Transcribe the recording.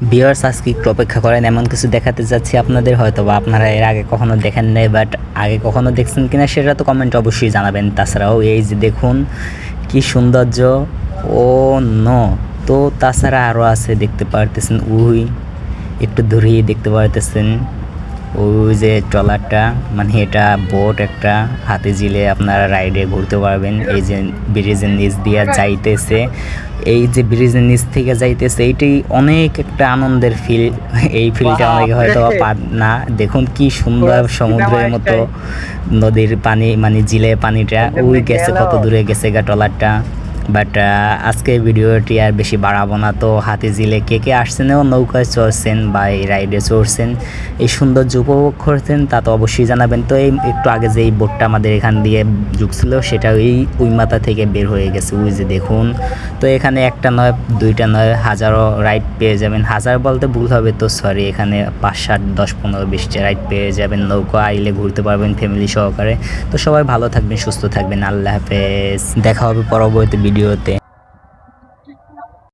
Viewers আজকে একটু অপেক্ষা করেন, এমন কিছু দেখাতে যাচ্ছি আপনাদের, হয়তো বা আপনারা এর আগে কখনো দেখেন নাই, বাট আগে কখনো দেখছেন কিনা সেটা তো কমেন্ট অবশ্যই জানাবেন। তাছাড়াও এই যে দেখুন কি সৌন্দর্য, ও নো। তো তাছাড়া আরও আছে, দেখতে পারতেছেন ওই একটু দূরেই দেখতে পারতেছেন ওই যে ট্রলারটা, মানে এটা বোট একটা, হাতে জিলে আপনারা রাইডে ঘুরতে পারবেন। এই যে ব্রিজের নিচ দিয়ে যাইতেছে, এই যে ব্রিজের নিচ থেকে যাইতেছে, এইটাই অনেক একটা আনন্দের ফিল। এই ফিলটা অনেকে হয়তো পার না। দেখুন কি সুন্দর সমুদ্রের মতো নদীর পানি, মানে জিলে পানিটা ওই গেছে, কত দূরে গেছে গা ট্রলারটা। বাট আজকে ভিডিওটি আর বেশি বাড়াবো না। তো হাতিঝিলে কে কে আসছেন ও নৌকায় চড়ছেন বা এই রাইডে চড়ছেন, এই সৌন্দর্য উপভোগ করছেন, তা তো অবশ্যই জানাবেন। তো এই একটু আগে যে এই বোটটা আমাদের এখান দিয়ে ঢুকছিল সেটা ওই মাথা থেকে বের হয়ে গেছে, ওই যে দেখুন। তো এখানে একটা নয়, দুইটা নয়, হাজারো রাইড পেয়ে যাবেন। হাজার বলতে ভুল হবে, তো সরি, এখানে 5, 7, 10, 15, 20টা রাইড পেয়ে যাবেন। নৌকা আইলে ঘুরতে পারবেন ফ্যামিলি সহকারে। তো সবাই ভালো থাকবেন, সুস্থ থাকবেন, আল্লাহ হাফেজ। দেখা হবে পরবর্তী ভিডিওতে।